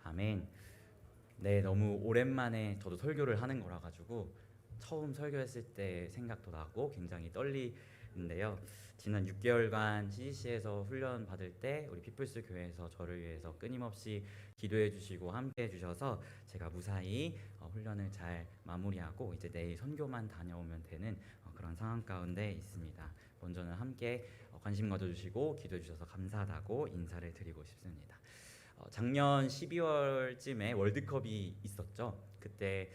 아멘. 네, 너무 오랜만에 저도 설교를 하는 거라 가지고 처음 설교했을 때 생각도 나고 굉장히 떨리는데요. 지난 6개월간 CGC에서 훈련 받을 때 우리 피플스 교회에서 저를 위해서 끊임없이 기도해 주시고 함께 해 주셔서 제가 무사히 훈련을 잘 마무리하고 이제 내일 선교만 다녀오면 되는 그런 상황 가운데 있습니다. 먼저는 함께 관심 가져주시고 기도해 주셔서 감사하다고 인사를 드리고 싶습니다. 작년 12월쯤에 월드컵이 있었죠. 그때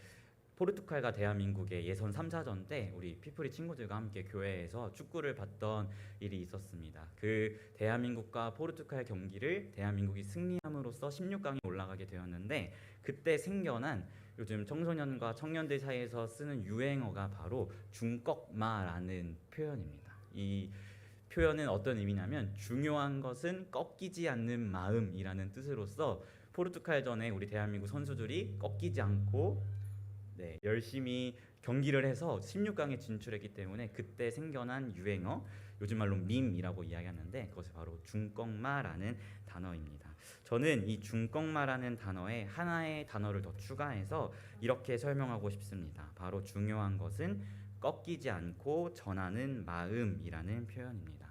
포르투갈과 대한민국의 예선 3, 4전 때 우리 피플이 친구들과 함께 교회에서 축구를 봤던 일이 있었습니다. 그 대한민국과 포르투갈 경기를 대한민국이 승리함으로써 16강에 올라가게 되었는데, 그때 생겨난 요즘 청소년과 청년들 사이에서 쓰는 유행어가 바로 중꺽마라는 표현입니다. 이 표현은 어떤 의미냐면 중요한 것은 꺾이지 않는 마음이라는 뜻으로서 포르투갈전에 우리 대한민국 선수들이 꺾이지 않고 열심히 경기를 해서 16강에 진출했기 때문에 그때 생겨난 유행어, 요즘 말로 밈이라고 이야기하는데 그것이 바로 중꺽마라는 단어입니다. 저는 이 중꺽마라는 단어에 하나의 단어를 더 추가해서 이렇게 설명하고 싶습니다. 바로 중요한 것은 꺾이지 않고 전하는 마음이라는 표현입니다.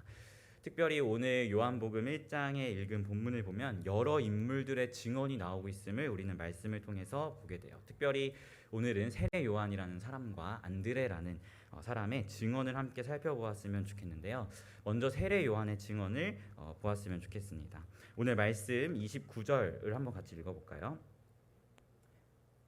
특별히 오늘 요한복음 1장에 읽은 본문을 보면 여러 인물들의 증언이 나오고 있음을 우리는 말씀을 통해서 보게 돼요. 특별히 오늘은 세례 요한이라는 사람과 안드레라는 사람의 증언을 함께 살펴보았으면 좋겠는데요. 먼저 세례 요한의 증언을 보았으면 좋겠습니다. 오늘 말씀 29절을 한번 같이 읽어볼까요?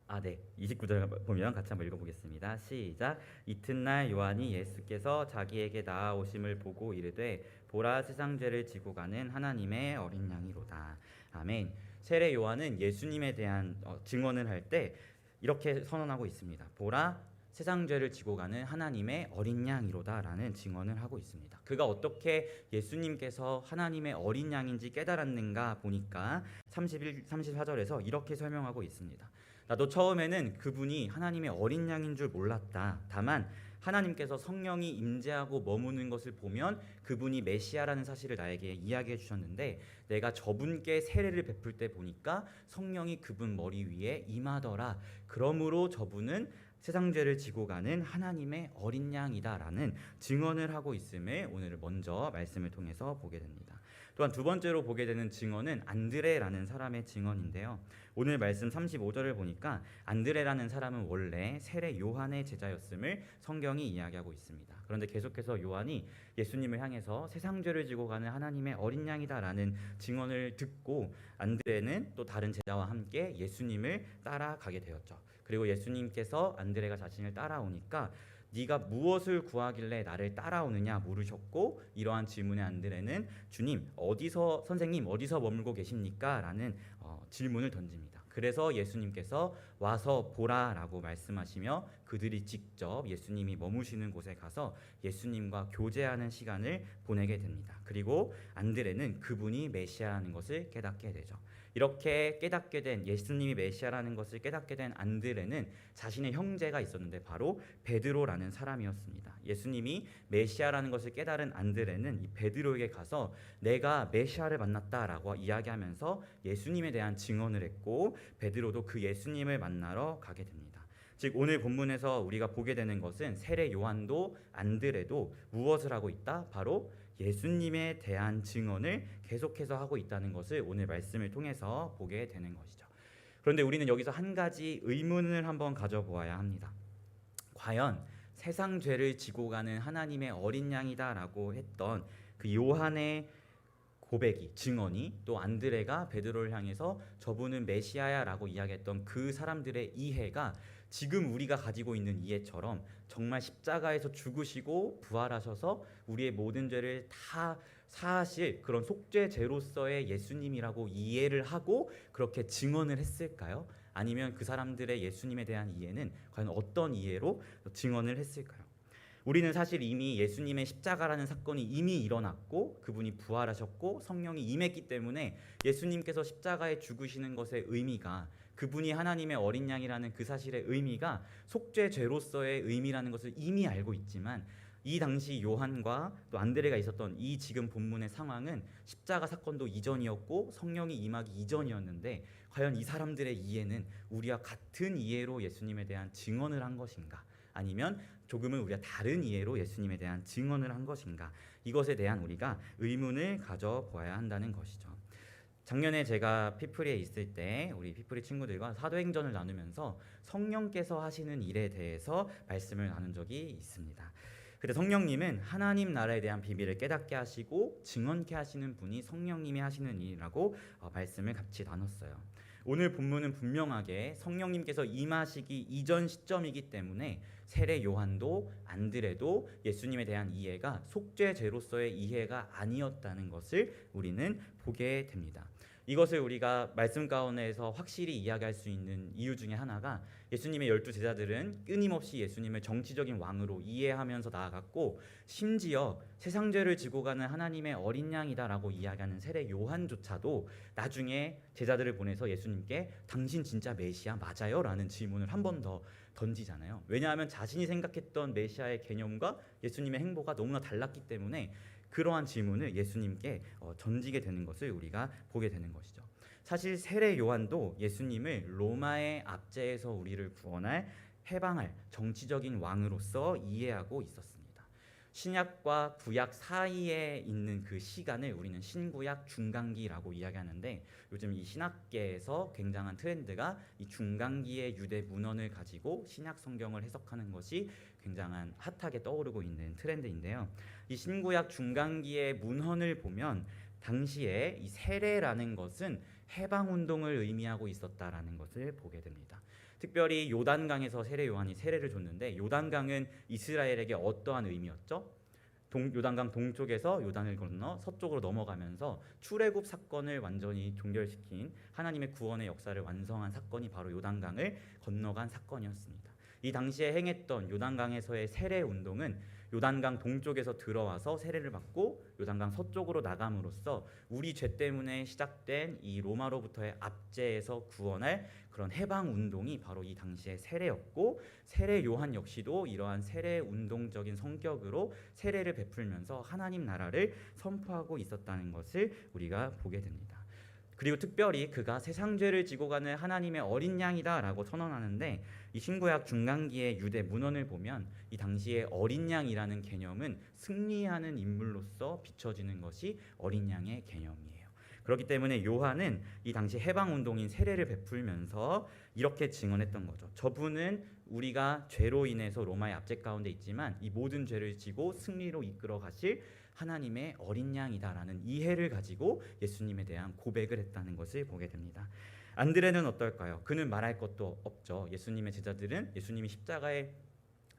29절 보면 같이 한번 읽어보겠습니다. 시작. 이튿날 요한이 예수께서 자기에게 나아오심을 보고 이르되 보라, 세상 죄를 지고 가는 하나님의 어린 양이로다. 아멘. 세례 요한은 예수님에 대한 증언을 할 때 이렇게 선언하고 있습니다. 보라, 세상 죄를 지고 가는 하나님의 어린 양이로다 라는 증언을 하고 있습니다. 그가 어떻게 예수님께서 하나님의 어린 양인지 깨달았는가 보니까 34절에서 이렇게 설명하고 있습니다. 나도 처음에는 그분이 하나님의 어린 양인 줄 몰랐다. 다만 하나님께서 성령이 임재하고 머무는 것을 보면 그분이 메시아라는 사실을 나에게 이야기해 주셨는데, 내가 저분께 세례를 베풀 때 보니까 성령이 그분 머리 위에 임하더라. 그러므로 저분은 세상 죄를 지고 가는 하나님의 어린 양이다라는 증언을 하고 있음을 오늘 먼저 말씀을 통해서 보게 됩니다. 또한 두 번째로 보게 되는 증언은 안드레라는 사람의 증언인데요. 오늘 말씀 35절을 보니까 안드레라는 사람은 원래 세례 요한의 제자였음을 성경이 이야기하고 있습니다. 그런데 계속해서 요한이 예수님을 향해서 세상 죄를 지고 가는 하나님의 어린 양이다라는 증언을 듣고 안드레는 또 다른 제자와 함께 예수님을 따라가게 되었죠. 그리고 예수님께서 안드레가 자신을 따라오니까 네가 무엇을 구하길래 나를 따라오느냐 물으셨고, 이러한 질문에 안드레는 선생님 어디서 머물고 계십니까? 라는 질문을 던집니다. 그래서 예수님께서 와서 보라라고 말씀하시며 그들이 직접 예수님이 머무시는 곳에 가서 예수님과 교제하는 시간을 보내게 됩니다. 그리고 안드레는 그분이 메시아라는 것을 깨닫게 되죠. 이렇게 깨닫게 된, 예수님이 메시아라는 것을 깨닫게 된 안드레는 자신의 형제가 있었는데 바로 베드로라는 사람이었습니다. 예수님이 메시아라는 것을 깨달은 안드레는 이 베드로에게 가서 내가 메시아를 만났다라고 이야기하면서 예수님에 대한 증언을 했고, 베드로도 그 예수님을 만나러 가게 됩니다. 즉 오늘 본문에서 우리가 보게 되는 것은 세례 요한도 안드레도 무엇을 하고 있다? 바로 예수님에 대한 증언을 계속해서 하고 있다는 것을 오늘 말씀을 통해서 보게 되는 것이죠. 그런데 우리는 여기서 한 가지 의문을 한번 가져보아야 합니다. 과연 세상 죄를 지고 가는 하나님의 어린 양이다라고 했던 그 요한의 고백이, 증언이, 또 안드레가 베드로를 향해서 저분은 메시아야 라고 이야기했던 그 사람들의 이해가 지금 우리가 가지고 있는 이해처럼 정말 십자가에서 죽으시고 부활하셔서 우리의 모든 죄를 다 사하실 그런 속죄제로서의 예수님이라고 이해를 하고 그렇게 증언을 했을까요? 아니면 그 사람들의 예수님에 대한 이해는 과연 어떤 이해로 증언을 했을까요? 우리는 사실 이미 예수님의 십자가라는 사건이 이미 일어났고 그분이 부활하셨고 성령이 임했기 때문에 예수님께서 십자가에 죽으시는 것의 의미가, 그분이 하나님의 어린 양이라는 그 사실의 의미가 속죄죄로서의 의미라는 것을 이미 알고 있지만, 이 당시 요한과 또 안드레가 있었던 이 지금 본문의 상황은 십자가 사건도 이전이었고 성령이 임하기 이전이었는데, 과연 이 사람들의 이해는 우리와 같은 이해로 예수님에 대한 증언을 한 것인가, 아니면 조금은 우리가 다른 이해로 예수님에 대한 증언을 한 것인가, 이것에 대한 우리가 의문을 가져보아야 한다는 것이죠. 작년에 제가 피프리에 있을 때 우리 피프리 친구들과 사도행전을 나누면서 성령께서 하시는 일에 대해서 말씀을 나눈 적이 있습니다. 그때 성령님은 하나님 나라에 대한 비밀을 깨닫게 하시고 증언케 하시는 분이 성령님이 하시는 일이라고 말씀을 같이 나눴어요. 오늘 본문은 분명하게 성령님께서 임하시기 이전 시점이기 때문에 세례 요한도 안드레도 예수님에 대한 이해가 속죄제로서의 이해가 아니었다는 것을 우리는 보게 됩니다. 이것을 우리가 말씀 가운데에서 확실히 이야기할 수 있는 이유 중에 하나가, 예수님의 12 제자들은 끊임없이 예수님을 정치적인 왕으로 이해하면서 나아갔고, 심지어 세상 죄를 지고 가는 하나님의 어린 양이다라고 이야기하는 세례 요한조차도 나중에 제자들을 보내서 예수님께 당신 진짜 메시아 맞아요? 라는 질문을 한 번 더 던지잖아요. 왜냐하면 자신이 생각했던 메시아의 개념과 예수님의 행보가 너무나 달랐기 때문에 그러한 질문을 예수님께 던지게 되는 것을 우리가 보게 되는 것이죠. 사실 세례 요한도 예수님을 로마의 압제에서 우리를 구원할, 해방할 정치적인 왕으로서 이해하고 있었습니다. 신약과 구약 사이에 있는 그 시간을 우리는 신구약 중간기라고 이야기하는데, 요즘 이 신학계에서 굉장한 트렌드가 이 중간기의 유대 문헌을 가지고 신약 성경을 해석하는 것이 굉장한 핫하게 떠오르고 있는 트렌드인데요. 이 신구약 중간기의 문헌을 보면 당시에 이 세례라는 것은 해방운동을 의미하고 있었다라는 것을 보게 됩니다. 특별히 요단강에서 세례 요한이 세례를 줬는데, 요단강은 이스라엘에게 어떠한 의미였죠? 요단강 동쪽에서 요단을 건너 서쪽으로 넘어가면서 출애굽 사건을 완전히 종결시킨 하나님의 구원의 역사를 완성한 사건이 바로 요단강을 건너간 사건이었습니다. 이 당시에 행했던 요단강에서의 세례 운동은 요단강 동쪽에서 들어와서 세례를 받고 요단강 서쪽으로 나감으로써 우리 죄 때문에 시작된 이 로마로부터의 압제에서 구원할 그런 해방 운동이 바로 이 당시의 세례였고, 세례 요한 역시도 이러한 세례 운동적인 성격으로 세례를 베풀면서 하나님 나라를 선포하고 있었다는 것을 우리가 보게 됩니다. 그리고 특별히 그가 세상 죄를 지고 가는 하나님의 어린 양이다라고 선언하는데, 이 신구약 중간기의 유대 문헌을 보면 이 당시의 어린 양이라는 개념은 승리하는 인물로서 비춰지는 것이 어린 양의 개념이에요. 그렇기 때문에 요한은 이 당시 해방 운동인 세례를 베풀면서 이렇게 증언했던 거죠. 저분은 우리가 죄로 인해서 로마의 압제 가운데 있지만 이 모든 죄를 지고 승리로 이끌어 가실 하나님의 어린 양이다라는 이해를 가지고 예수님에 대한 고백을 했다는 것을 보게 됩니다. 안드레는 어떨까요? 그는 말할 것도 없죠. 예수님의 제자들은 예수님이 십자가에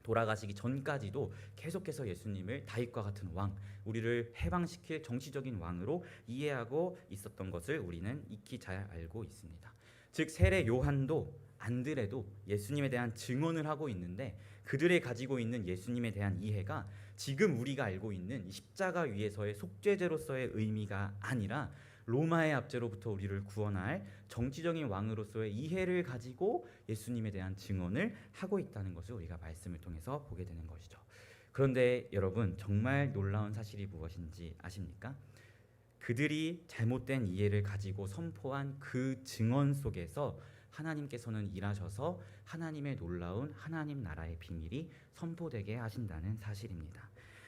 돌아가시기 전까지도 계속해서 예수님을 다윗과 같은 왕, 우리를 해방시킬 정치적인 왕으로 이해하고 있었던 것을 우리는 익히 잘 알고 있습니다. 즉 세례 요한도 안드레도 예수님에 대한 증언을 하고 있는데, 그들이 가지고 있는 예수님에 대한 이해가 지금 우리가 알고 있는 이 십자가 위에서의 속죄제로서의 의미가 아니라 로마의 압제로부터 우리를 구원할 정치적인 왕으로서의 이해를 가지고 예수님에 대한 증언을 하고 있다는 것을 우리가 말씀을 통해서 보게 되는 것이죠. 그런데 여러분, 정말 놀라운 사실이 무엇인지 아십니까? 그들이 잘못된 이해를 가지고 선포한 그 증언 속에서 하나님께서는 일하셔서 하나님의 놀라운 하나님 나라의 비밀이 선포되게 하신다는 사실입니다.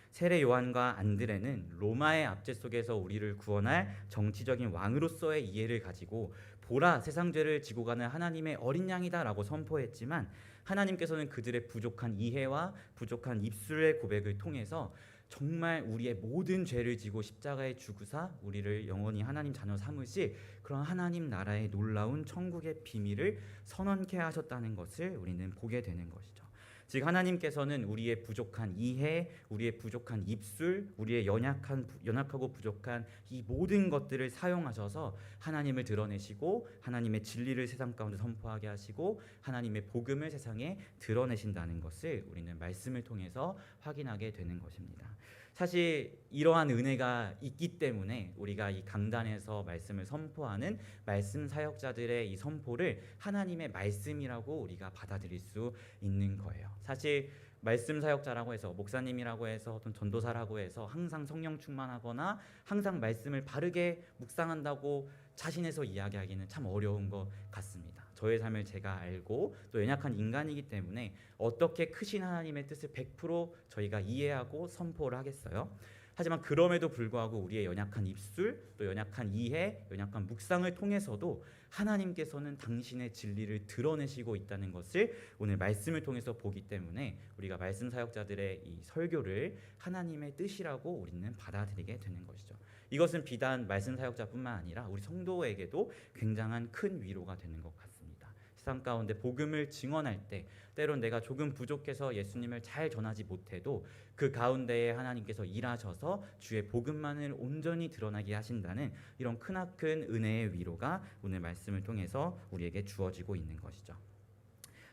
세례 요한과 안드레는 로마의 압제 속에서 우리를 구원할 정치적인 왕으로서의 이해를 가지고 보라, 세상 죄를 지고 가는 하나님의 어린 양이다라고 선포했지만, 하나님께서는 그들의 부족한 이해와 부족한 입술의 고백을 통해서 정말 우리의 모든 죄를 지고 십자가에 죽으사 우리를 영원히 하나님 자녀 삼으실 그런 하나님 나라의 놀라운 천국의 비밀을 선언케 하셨다는 것을 우리는 보게 되는 것이죠. 즉 하나님께서는 우리의 부족한 이해, 우리의 부족한 입술, 우리의 연약하고 부족한 이 모든 것들을 사용하셔서 하나님을 드러내시고 하나님의 진리를 세상 가운데 선포하게 하시고 하나님의 복음을 세상에 드러내신다는 것을 우리는 말씀을 통해서 확인하게 되는 것입니다. 사실 이러한 은혜가 있기 때문에 우리가 이 강단에서 말씀을 선포하는 말씀 사역자들의 이 선포를 하나님의 말씀이라고 우리가 받아들일 수 있는 거예요. 사실 말씀 사역자라고 해서 목사님이라고 해서 어떤 전도사라고 해서 항상 성령 충만하거나 항상 말씀을 바르게 묵상한다고 자신에서 이야기하기는 참 어려운 것 같습니다. 저의 삶을 제가 알고 또 연약한 인간이기 때문에 어떻게 크신 하나님의 뜻을 100% 저희가 이해하고 선포를 하겠어요? 하지만 그럼에도 불구하고 우리의 연약한 입술, 또 연약한 이해, 연약한 묵상을 통해서도 하나님께서는 당신의 진리를 드러내시고 있다는 것을 오늘 말씀을 통해서 보기 때문에 우리가 말씀 사역자들의 이 설교를 하나님의 뜻이라고 우리는 받아들이게 되는 것이죠. 이것은 비단 말씀 사역자뿐만 아니라 우리 성도에게도 굉장한 큰 위로가 되는 것 같습니다. 세상 가운데 복음을 증언할 때 때론 내가 조금 부족해서 예수님을 잘 전하지 못해도 그 가운데에 하나님께서 일하셔서 주의 복음만을 온전히 드러나게 하신다는 이런 크나큰 은혜의 위로가 오늘 말씀을 통해서 우리에게 주어지고 있는 것이죠.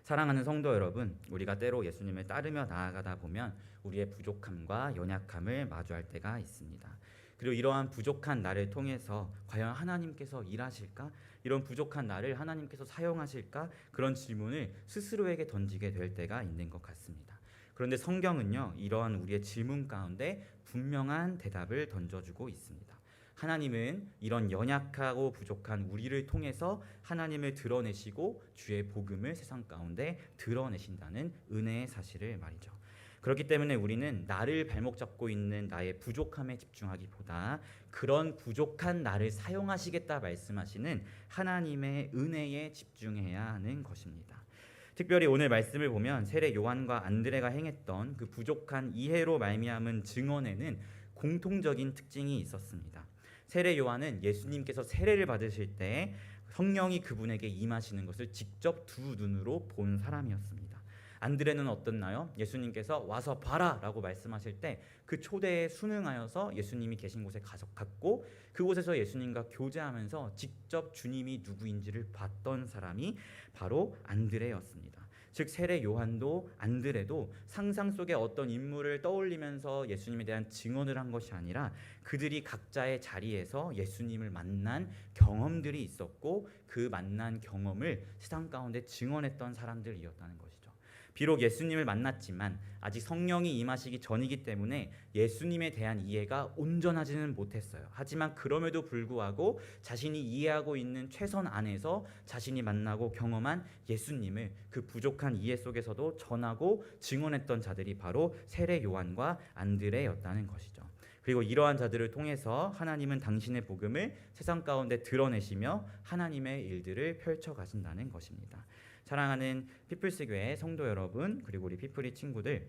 사랑하는 성도 여러분, 우리가 때로 예수님을 따르며 나아가다 보면 우리의 부족함과 연약함을 마주할 때가 있습니다. 그리고 이러한 부족한 나를 통해서 과연 하나님께서 일하실까? 이런 부족한 나를 하나님께서 사용하실까? 그런 질문을 스스로에게 던지게 될 때가 있는 것 같습니다. 그런데 성경은요, 이러한 우리의 질문 가운데 분명한 대답을 던져주고 있습니다. 하나님은 이런 연약하고 부족한 우리를 통해서 하나님을 드러내시고 주의 복음을 세상 가운데 드러내신다는 은혜의 사실을 말이죠. 그렇기 때문에 우리는 나를 발목 잡고 있는 나의 부족함에 집중하기보다 그런 부족한 나를 사용하시겠다 말씀하시는 하나님의 은혜에 집중해야 하는 것입니다. 특별히 오늘 말씀을 보면 세례 요한과 안드레가 행했던 그 부족한 이해로 말미암은 증언에는 공통적인 특징이 있었습니다. 세례 요한은 예수님께서 세례를 받으실 때 성령이 그분에게 임하시는 것을 직접 두 눈으로 본 사람이었습니다. 안드레는 어떻나요? 예수님께서 와서 봐라 라고 말씀하실 때 그 초대에 순응하여서 예수님이 계신 곳에 갔고 그곳에서 예수님과 교제하면서 직접 주님이 누구인지를 봤던 사람이 바로 안드레였습니다. 즉 세례 요한도 안드레도 상상 속에 어떤 인물을 떠올리면서 예수님에 대한 증언을 한 것이 아니라 그들이 각자의 자리에서 예수님을 만난 경험들이 있었고 그 만난 경험을 세상 가운데 증언했던 사람들이었다는 것이죠. 비록 예수님을 만났지만 아직 성령이 임하시기 전이기 때문에 예수님에 대한 이해가 온전하지는 못했어요. 하지만 그럼에도 불구하고 자신이 이해하고 있는 최선 안에서 자신이 만나고 경험한 예수님을 그 부족한 이해 속에서도 전하고 증언했던 자들이 바로 세례 요한과 안드레였다는 것이죠. 그리고 이러한 자들을 통해서 하나님은 당신의 복음을 세상 가운데 드러내시며 하나님의 일들을 펼쳐 가신다는 것입니다. 사랑하는 피플스 교회 성도 여러분, 그리고 우리 피플이 친구들,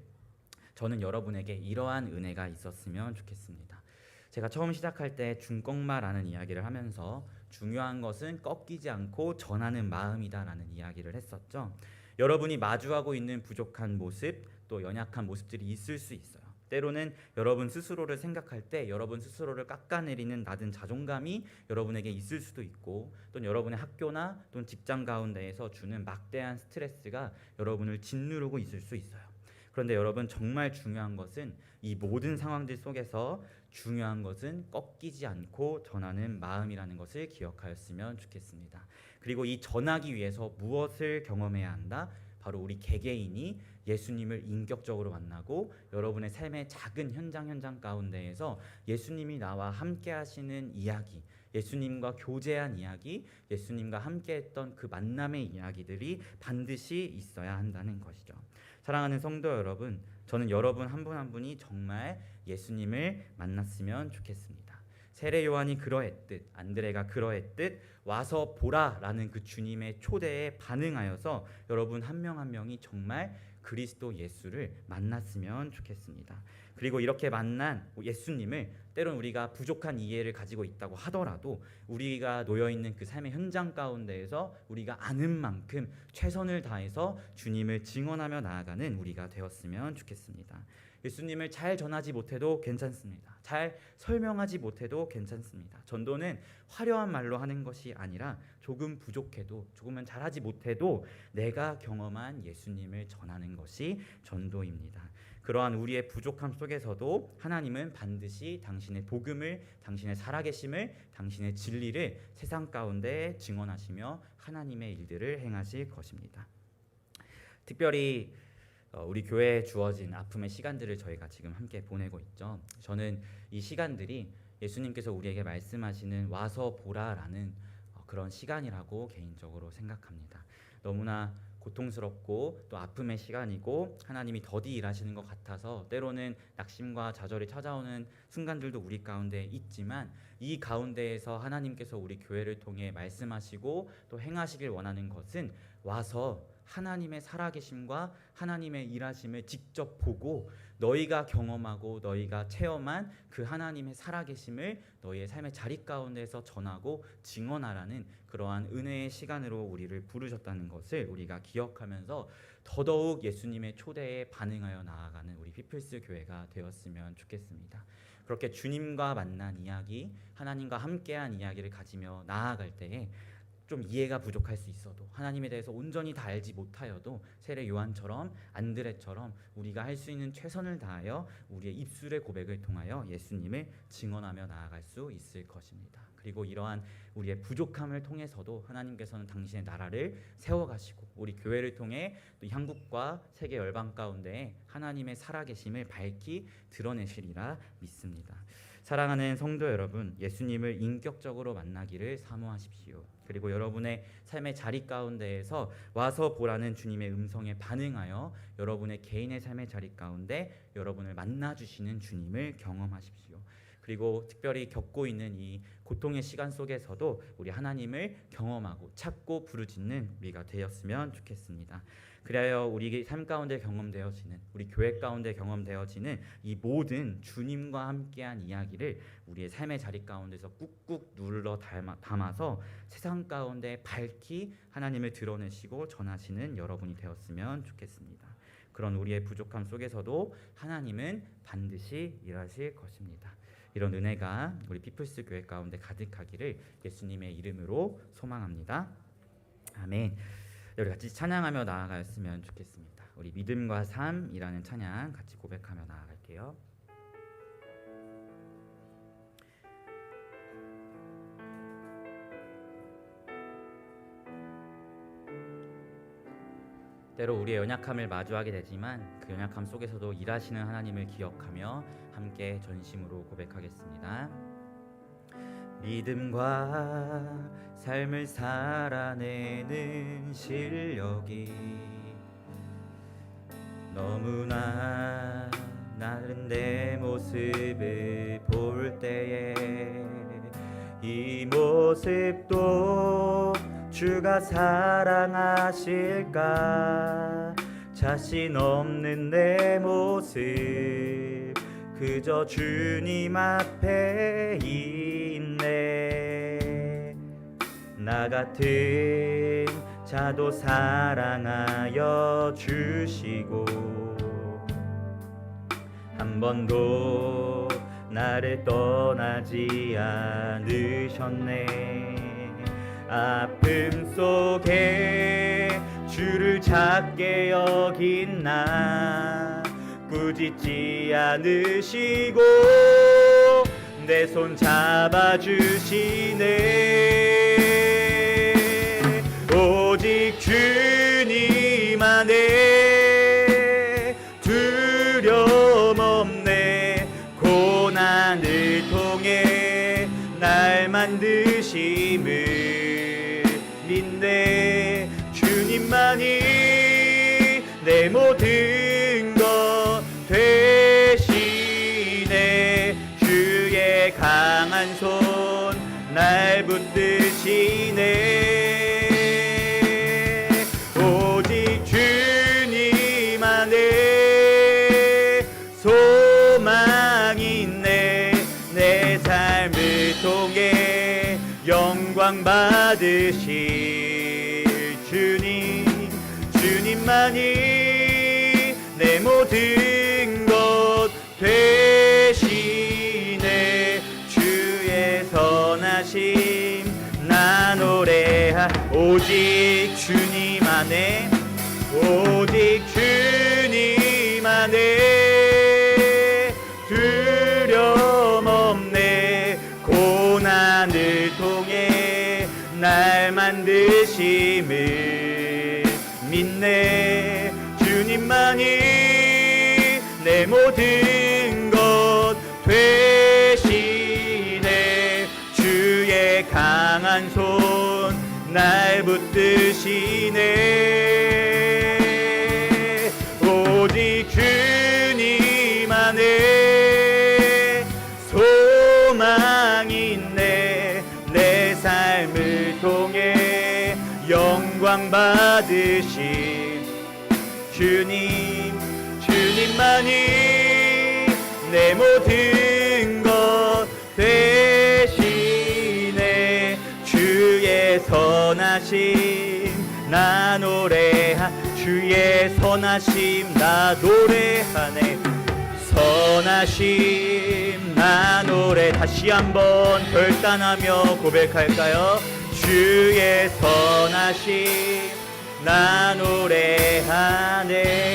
저는 여러분에게 이러한 은혜가 있었으면 좋겠습니다. 제가 처음 시작할 때 중꺾마라는 이야기를 하면서 중요한 것은 꺾이지 않고 전하는 마음이다라는 이야기를 했었죠. 여러분이 마주하고 있는 부족한 모습, 또 연약한 모습들이 있을 수 있어요. 때로는 여러분 스스로를 생각할 때 여러분 스스로를 깎아내리는 낮은 자존감이 여러분에게 있을 수도 있고, 또는 여러분의 학교나 또는 직장 가운데에서 주는 막대한 스트레스가 여러분을 짓누르고 있을 수 있어요. 그런데 여러분, 정말 중요한 것은 이 모든 상황들 속에서 중요한 것은 꺾이지 않고 전하는 마음이라는 것을 기억하였으면 좋겠습니다. 그리고 이 전하기 위해서 무엇을 경험해야 한다? 바로 우리 개개인이 예수님을 인격적으로 만나고 여러분의 삶의 작은 현장 가운데에서 예수님이 나와 함께 하시는 이야기, 예수님과 교제한 이야기, 예수님과 함께 했던 그 만남의 이야기들이 반드시 있어야 한다는 것이죠. 사랑하는 성도 여러분, 저는 여러분 한 분 한 분이 정말 예수님을 만났으면 좋겠습니다. 세례 요한이 그러했듯, 안드레가 그러했듯 와서 보라라는 그 주님의 초대에 반응하여서 여러분 한 명 한 명이 정말 그리스도 예수를 만났으면 좋겠습니다. 그리고 이렇게 만난 예수님을 때론 우리가 부족한 이해를 가지고 있다고 하더라도 우리가 놓여있는 그 삶의 현장 가운데에서 우리가 아는 만큼 최선을 다해서 주님을 증언하며 나아가는 우리가 되었으면 좋겠습니다. 예수님을 잘 전하지 못해도 괜찮습니다. 잘 설명하지 못해도 괜찮습니다. 전도는 화려한 말로 하는 것이 아니라 조금 부족해도, 조금은 잘하지 못해도 내가 경험한 예수님을 전하는 것이 전도입니다. 그러한 우리의 부족함 속에서도 하나님은 반드시 당신의 복음을, 당신의 살아계심을, 당신의 진리를 세상 가운데 증언하시며 하나님의 일들을 행하실 것입니다. 특별히 우리 교회에 주어진 아픔의 시간들을 저희가 지금 함께 보내고 있죠. 저는 이 시간들이 예수님께서 우리에게 말씀하시는 와서 보라라는 그런 시간이라고 개인적으로 생각합니다. 너무나 고통스럽고 또 아픔의 시간이고 하나님이 더디 일하시는 것 같아서 때로는 낙심과 좌절이 찾아오는 순간들도 우리 가운데 있지만, 이 가운데에서 하나님께서 우리 교회를 통해 말씀하시고 또 행하시길 원하는 것은 와서 하나님의 살아계심과 하나님의 일하심을 직접 보고 너희가 경험하고 너희가 체험한 그 하나님의 살아계심을 너희의 삶의 자리 가운데서 전하고 증언하라는 그러한 은혜의 시간으로 우리를 부르셨다는 것을 우리가 기억하면서 더더욱 예수님의 초대에 반응하여 나아가는 우리 피플스 교회가 되었으면 좋겠습니다. 그렇게 주님과 만난 이야기, 하나님과 함께한 이야기를 가지며 나아갈 때에 좀 이해가 부족할 수 있어도, 하나님에 대해서 온전히 다 알지 못하여도 세례 요한처럼 안드레처럼 우리가 할 수 있는 최선을 다하여 우리의 입술의 고백을 통하여 예수님을 증언하며 나아갈 수 있을 것입니다. 그리고 이러한 우리의 부족함을 통해서도 하나님께서는 당신의 나라를 세워가시고 우리 교회를 통해 또 한국과 세계 열방 가운데 하나님의 살아계심을 밝히 드러내시리라 믿습니다. 사랑하는 성도 여러분, 예수님을 인격적으로 만나기를 사모하십시오. 그리고 여러분의 삶의 자리 가운데에서 와서 보라는 주님의 음성에 반응하여 여러분의 개인의 삶의 자리 가운데 여러분을 만나주시는 주님을 경험하십시오. 그리고 특별히 겪고 있는 이 고통의 시간 속에서도 우리 하나님을 경험하고 찾고 부르짖는 우리가 되었으면 좋겠습니다. 그래야 우리 삶 가운데 경험되어지는, 우리 교회 가운데 경험되어지는 이 모든 주님과 함께한 이야기를 우리의 삶의 자리 가운데서 꾹꾹 눌러 담아서 세상 가운데 밝히 하나님을 드러내시고 전하시는 여러분이 되었으면 좋겠습니다. 그런 우리의 부족함 속에서도 하나님은 반드시 일하실 것입니다. 이런 은혜가 우리 피플스 교회 가운데 가득하기를 예수님의 이름으로 소망합니다. 아멘. 우리 같이 찬양하며 나아갔으면 좋겠습니다. 우리 믿음과 삶이라는 찬양 같이 고백하며 나아갈게요. 때로 우리의 연약함을 마주하게 되지만 그 연약함 속에서도 일하시는 하나님을 기억하며 함께 전심으로 고백하겠습니다. 믿음과 삶을 살아내는 실력이 너무나 나른 내 모습을 볼 때에 이 모습도 주가 사랑하실까? 자신 없는 내 모습 그저 주님 앞에 있네. 나 같은 자도 사랑하여 주시고 한 번도 나를 떠나지 않으셨네. 아픔 속에 주를 작게 여긴 나 꾸짖지 않으시고 내 손 잡아주시네. 오직 주님 안에 두려움 없네. 고난을 통해 날 만드심을 믿네. 주님만이 내 모든 것 되시네. 주의 강한 손 날 붙드시네. 오직 주님 안에 소망이 있네. 내 삶을 통해 영광 받으실 주님, 주님만이 내 모든 것 되시네. 주의 선하심 나 노래하. 오직 주님 안에, 오직 주님 안에 두려움 없네. 고난을 통해 날 만드심을 믿네. 주님 주님만이 내 모든 것 되시네. 주의 강한 손 날 붙드시네. 오직 주님 안에 소망이 있네. 내 삶을 통해 영광 받으신 주님만이 내 모든 것 되시네. 주의 선하심 나 주의 선하심 나 노래하네. 선하심 나 노래. 다시 한번 결단하며 고백할까요? 주의 선하심 나 노래하네.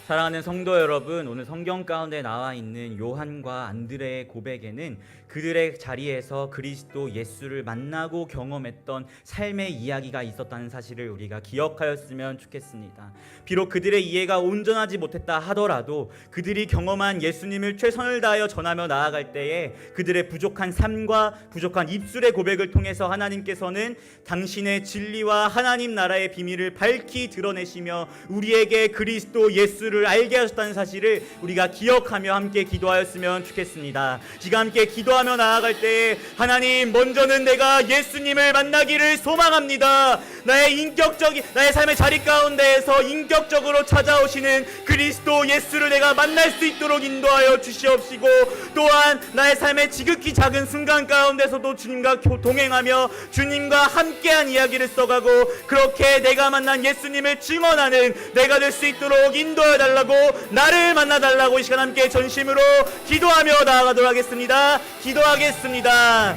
사랑하는 성도 여러분, 오늘 성경 가운데 나와 있는 요한과 안드레의 고백에는 그들의 자리에서 그리스도 예수를 만나고 경험했던 삶의 이야기가 있었다는 사실을 우리가 기억하였으면 좋겠습니다. 비록 그들의 이해가 온전하지 못했다 하더라도 그들이 경험한 예수님을 최선을 다하여 전하며 나아갈 때에 그들의 부족한 삶과 부족한 입술의 고백을 통해서 하나님께서는 당신의 진리와 하나님 나라의 비밀을 밝히 드러내시며 우리에게 그리스도 예수를 알게 하셨다는 사실을 우리가 기억하며 함께 기도하였으면 좋겠습니다. 지금 함께 기도하며 나아갈 때에 하나님, 먼저는 내가 예수님을 만나기를 소망합니다. 나의 삶의 자리 가운데에서 인격적으로 찾아오시는 그리스도 예수를 내가 만날 수 있도록 인도하여 주시옵시고, 또한 나의 삶의 지극히 작은 순간 가운데서도 주님과 동행하며 주님과 함께한 이야기를 써가고 그렇게 내가 만난 예수님을 증언하는 내가 될 수 있도록 인도해 달라고, 나를 만나 달라고 이 시간 함께 전심으로 기도하며 나아가도록 하겠습니다. 기도하겠습니다.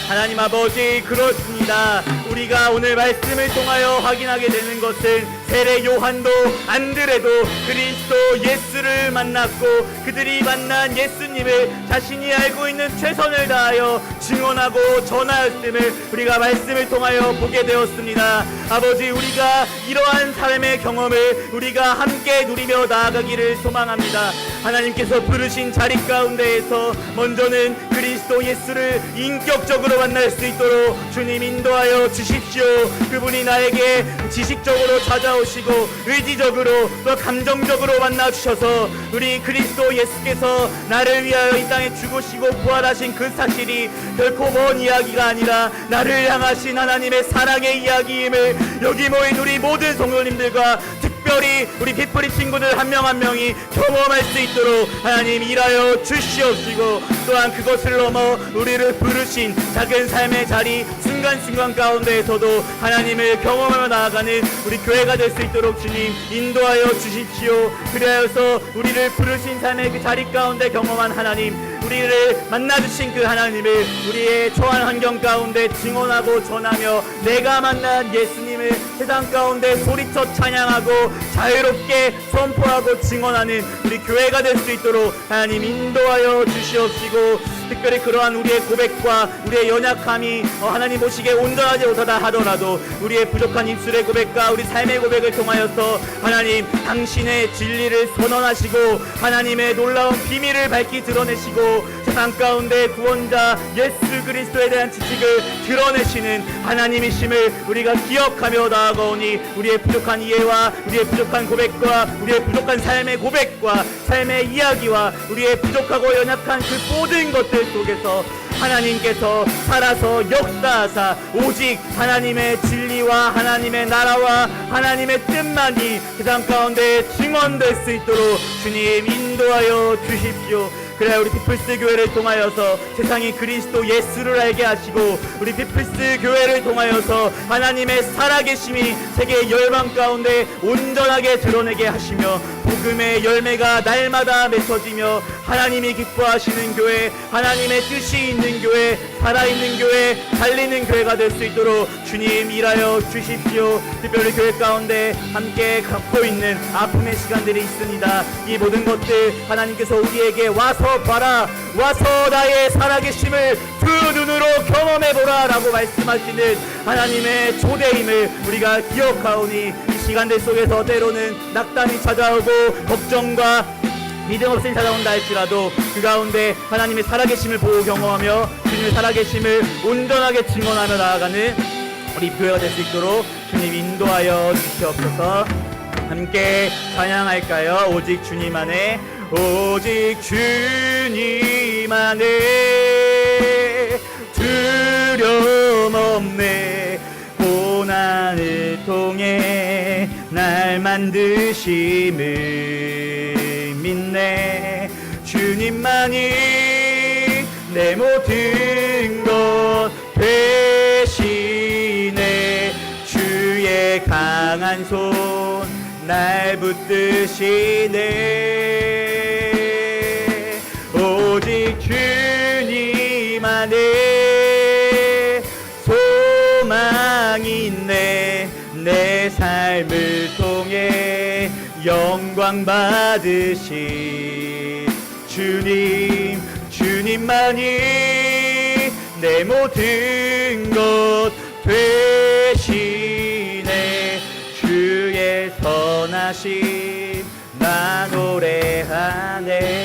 하나님 아버지, 그렇습니다. 우리가 오늘 말씀을 통하여 확인하게 되는 것은 세례 요한도 안드레도 그리스도 예수를 만났고 그들이 만난 예수님을 자신이 알고 있는 최선을 다하여 증언하고 전하였음을 우리가 말씀을 통하여 보게 되었습니다. 아버지, 우리가 이러한 삶의 경험을 우리가 함께 누리며 나아가기를 소망합니다. 하나님께서 부르신 자리 가운데에서 먼저는 그리스도 예수를 인격적으로 만날 수 있도록 주님 인도하여 주십시오. 그분이 나에게 지식적으로 찾아오시고 의지적으로 또 감정적으로 만나주셔서 우리 그리스도 예수께서 나를 위하여 이 땅에 죽으시고 부활하신 그 사실이 결코 먼 이야기가 아니라 나를 향하신 하나님의 사랑의 이야기임을 여기 모인 우리 모든 성도님들과 특별히 우리 빛뿌리 친구들 한 명 한 명이 경험할 수 있도록 하나님 일하여 주시옵시고, 또한 그것을 넘어 우리를 부르신 작은 삶의 자리 순간순간 가운데에서도 하나님을 경험하며 나아가는 우리 교회가 될 수 있도록 주님 인도하여 주십시오. 그리하여서 우리를 부르신 삶의 그 자리 가운데 경험한 하나님, 우리를 만나주신 그 하나님을 우리의 처한 환경 가운데 증언하고 전하며 내가 만난 예수님을 세상 가운데 소리쳐 찬양하고 자유롭게 선포하고 증언하는 우리 교회가 될 수 있도록 하나님 인도하여 주시옵시고, 특별히 그러한 우리의 고백과 우리의 연약함이 하나님 보시기에 온전하지 못하다 하더라도 우리의 부족한 입술의 고백과 우리 삶의 고백을 통하여서 하나님 당신의 진리를 선언하시고 하나님의 놀라운 비밀을 밝히 드러내시고 세상 가운데 구원자 예수 그리스도에 대한 지식을 드러내시는 하나님이심을 우리가 기억하며 나아가오니, 우리의 부족한 이해와 우리의 부족한 고백과 우리의 부족한 삶의 고백과 삶의 이야기와 우리의 부족하고 연약한 그 모든 것들 속에서 하나님께서 살아서 역사하사 오직 하나님의 진리와 하나님의 나라와 하나님의 뜻만이 세상 가운데 증언될 수 있도록 주님 인도하여 주십시오. 그래 우리 피플스 교회를 통하여서 세상이 그리스도 예수를 알게 하시고 우리 피플스 교회를 통하여서 하나님의 살아계심이 세계 열방 가운데 온전하게 드러내게 하시며 복음의 열매가 날마다 맺혀지며 하나님이 기뻐하시는 교회, 하나님의 뜻이 있는 교회, 살아있는 교회, 달리는 교회가 될 수 있도록 주님 일하여 주십시오. 특별히 교회 가운데 함께 갖고 있는 아픔의 시간들이 있습니다. 이 모든 것들 하나님께서 우리에게 와서 봐라, 와서 나의 살아계심을 두 눈으로 경험해보라 라고 말씀하시는 하나님의 초대임을 우리가 기억하오니, 이 시간들 속에서 때로는 낙담이 찾아오고 걱정과 믿음 없이 찾아온다 할지라도 그 가운데 하나님의 살아계심을 보고 경험하며 주님의 살아계심을 온전하게 증언하며 나아가는 우리 교회가 될 수 있도록 주님 인도하여 주시옵소서. 함께 찬양할까요? 오직 주님 안에, 오직 주님 안에 두려움 없네. 고난을 통해 날 만드심을 믿네. 주님만이 내 모든 것 되시네. 주의 강한 손 날 붙드시네. 오직 주님 안에 소망이 있네. 내 삶을 통해 영광 받으신 주님, 주님만이 내 모든 것 되시네. 주의 선하심 나 노래하네.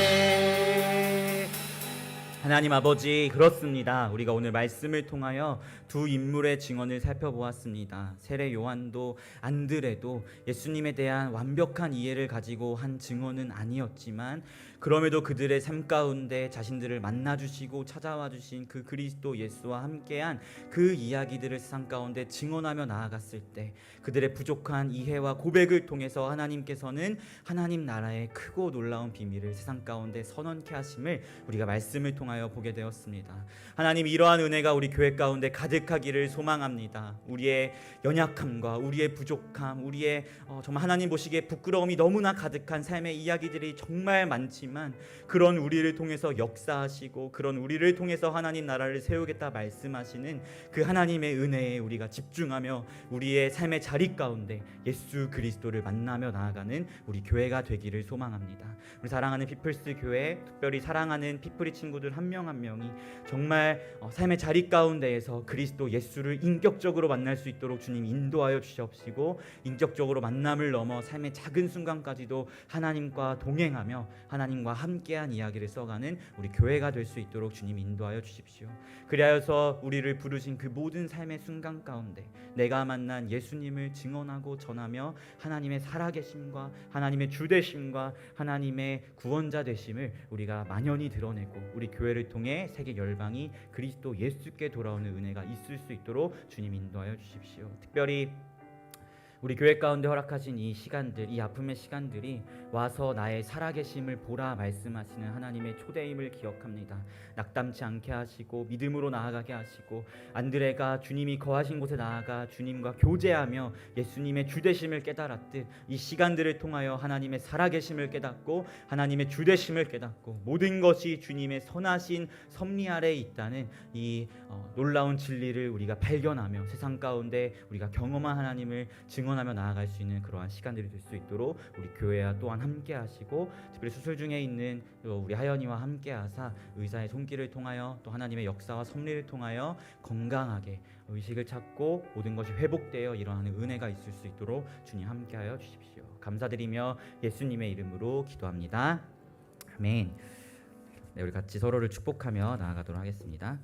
하나님 아버지, 그렇습니다. 우리가 오늘 말씀을 통하여 두 인물의 증언을 살펴보았습니다. 세례 요한도 안드레도 예수님에 대한 완벽한 이해를 가지고 한 증언은 아니었지만, 그럼에도 그들의 삶 가운데 자신들을 만나주시고 찾아와 주신 그 그리스도 예수와 함께한 그 이야기들을 세상 가운데 증언하며 나아갔을 때 그들의 부족한 이해와 고백을 통해서 하나님께서는 하나님 나라의 크고 놀라운 비밀을 세상 가운데 선언케 하심을 우리가 말씀을 통하여 보게 되었습니다. 하나님, 이러한 은혜가 우리 교회 가운데 가득하기를 소망합니다. 우리의 연약함과 우리의 부족함, 우리의 정말 하나님 보시기에 부끄러움이 너무나 가득한 삶의 이야기들이 정말 많지만, 그런 우리를 통해서 역사하시고 그런 우리를 통해서 하나님 나라를 세우겠다 말씀하시는 그 하나님의 은혜에 우리가 집중하며 우리의 삶의 자리 가운데 예수 그리스도를 만나며 나아가는 우리 교회가 되기를 소망합니다. 우리 사랑하는 피플스 교회, 특별히 사랑하는 피플이 친구들 한 명 한 명이 정말 삶의 자리 가운데에서 그리스도 예수를 인격적으로 만날 수 있도록 주님 인도하여 주시옵시고, 인격적으로 만남을 넘어 삶의 작은 순간까지도 하나님과 동행하며 하나님과 함께한 이야기를 써가는 우리 교회가 될 수 있도록 주님 인도하여 주십시오. 그리하여서 우리를 부르신 그 모든 삶의 순간 가운데 내가 만난 예수님을 증언하고 전하며 하나님의 살아계심과 하나님의 주되심과 하나님의 구원자 되심을 우리가 만연히 드러내고 우리 교회를 통해 세계 열방이 그리스도 예수께 돌아오는 은혜가 있을 수 있도록 주님 인도하여 주십시오. 특별히 우리 교회 가운데 허락하신 이 시간들, 이 아픔의 시간들이 와서 나의 살아계심을 보라 말씀하시는 하나님의 초대임을 기억합니다. 낙담치 않게 하시고 믿음으로 나아가게 하시고, 안드레가 주님이 거하신 곳에 나아가 주님과 교제하며 예수님의 주되심을 깨달았듯 이 시간들을 통하여 하나님의 살아계심을 깨닫고 하나님의 주되심을 깨닫고 모든 것이 주님의 선하신 섭리 아래에 있다는 이 놀라운 진리를 우리가 발견하며 세상 가운데 우리가 경험한 하나님을 증언하며 나아갈 수 있는 그러한 시간들이 될 수 있도록 우리 교회와 또한 함께 하시고, 특별히 수술 중에 있는 우리 하연이와 함께 하사 의사의 손길을 통하여 또 하나님의 역사와 섭리를 통하여 건강하게 의식을 찾고 모든 것이 회복되어 일어나는 은혜가 있을 수 있도록 주님 함께하여 주십시오. 감사드리며 예수님의 이름으로 기도합니다. 아멘. 네, 우리 같이 서로를 축복하며 나아가도록 하겠습니다.